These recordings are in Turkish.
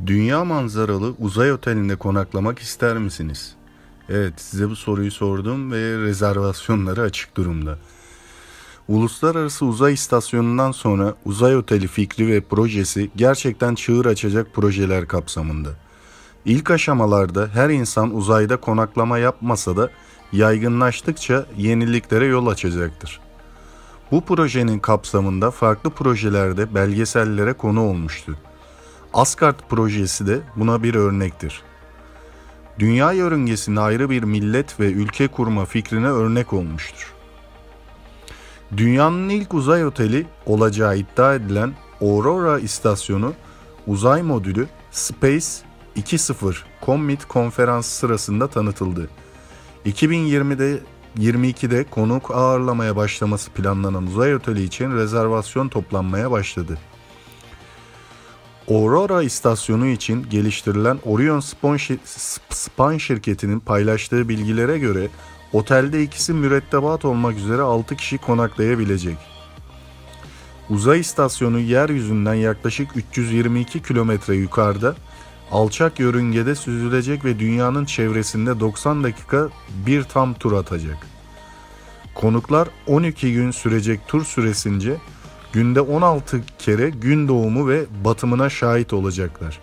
Dünya manzaralı uzay otelinde konaklamak ister misiniz? Evet, size bu soruyu sordum ve rezervasyonları açık durumda. Uluslararası Uzay İstasyonu'ndan sonra uzay oteli fikri ve projesi gerçekten çığır açacak projeler kapsamında. İlk aşamalarda her insan uzayda konaklama yapmasa da yaygınlaştıkça yeniliklere yol açacaktır. Bu projenin kapsamında farklı projelerde belgesellere konu olmuştu. Asgard projesi de buna bir örnektir. Dünya yörüngesinde ayrı bir millet ve ülke kurma fikrine örnek olmuştur. Dünyanın ilk uzay oteli olacağı iddia edilen Aurora istasyonu uzay modülü Space 2.0 Commit konferansı sırasında tanıtıldı. 2022'de konuk ağırlamaya başlaması planlanan uzay oteli için rezervasyon toplanmaya başladı. Aurora istasyonu için geliştirilen Orion Span şirketinin paylaştığı bilgilere göre otelde ikisi mürettebat olmak üzere 6 kişi konaklayabilecek. Uzay istasyonu yeryüzünden yaklaşık 322 kilometre yukarıda alçak yörüngede süzülecek ve dünyanın çevresinde 90 dakika bir tam tur atacak. Konuklar 12 gün sürecek tur süresince günde 16 kere gün doğumu ve batımına şahit olacaklar.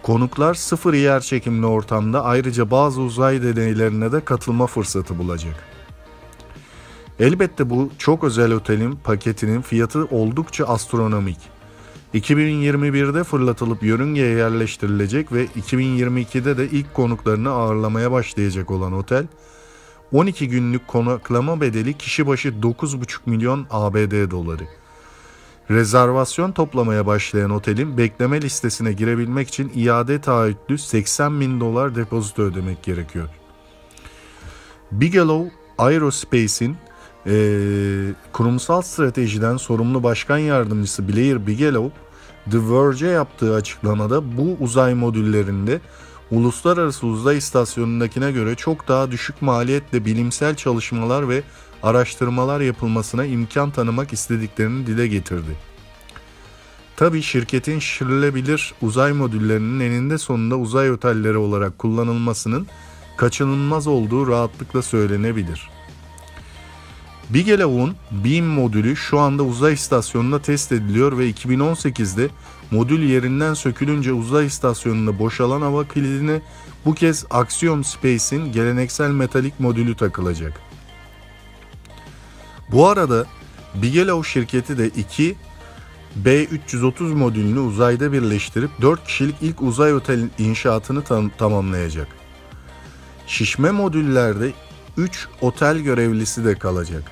Konuklar sıfır yerçekimli ortamda ayrıca bazı uzay deneylerine de katılma fırsatı bulacak. Elbette bu çok özel otelin paketinin fiyatı oldukça astronomik. 2021'de fırlatılıp yörüngeye yerleştirilecek ve 2022'de de ilk konuklarını ağırlamaya başlayacak olan otel, 12 günlük konaklama bedeli kişi başı 9,5 milyon ABD doları. Rezervasyon toplamaya başlayan otelin bekleme listesine girebilmek için iade taahhütlü 80 bin dolar depozito ödemek gerekiyor. Bigelow Aerospace'in kurumsal stratejiden sorumlu başkan yardımcısı Blair Bigelow, The Verge'e yaptığı açıklamada bu uzay modüllerinde Uluslararası Uzay İstasyonu'ndakine göre çok daha düşük maliyetle bilimsel çalışmalar ve araştırmalar yapılmasına imkan tanımak istediklerini dile getirdi. Tabii şirketin şişirilebilir uzay modüllerinin eninde sonunda uzay otelleri olarak kullanılmasının kaçınılmaz olduğu rahatlıkla söylenebilir. Bigelow'un Beam modülü şu anda uzay istasyonunda test ediliyor ve 2018'de modül yerinden sökülünce uzay istasyonunda boşalan hava kilidine bu kez Axiom Space'in geleneksel metalik modülü takılacak. Bu arada Bigelow şirketi de 2 B330 modülünü uzayda birleştirip 4 kişilik ilk uzay otelin inşaatını tamamlayacak. Şişme modüllerde 3 otel görevlisi de kalacak.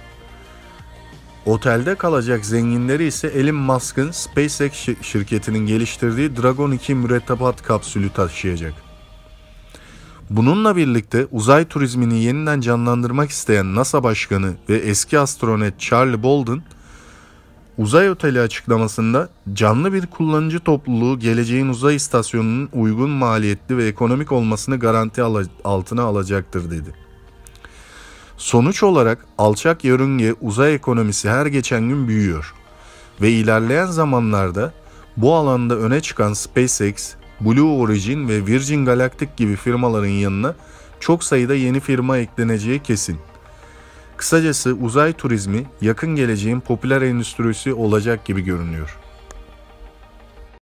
Otelde kalacak zenginleri ise Elon Musk'ın SpaceX şirketinin geliştirdiği Dragon 2 mürettebat kapsülü taşıyacak. Bununla birlikte uzay turizmini yeniden canlandırmak isteyen NASA Başkanı ve eski astronot Charlie Bolden, uzay oteli açıklamasında canlı bir kullanıcı topluluğu geleceğin uzay istasyonunun uygun maliyetli ve ekonomik olmasını garanti altına alacaktır dedi. Sonuç olarak alçak yörünge uzay ekonomisi her geçen gün büyüyor ve ilerleyen zamanlarda bu alanda öne çıkan SpaceX, Blue Origin ve Virgin Galactic gibi firmaların yanına çok sayıda yeni firma ekleneceği kesin. Kısacası uzay turizmi yakın geleceğin popüler endüstrisi olacak gibi görünüyor.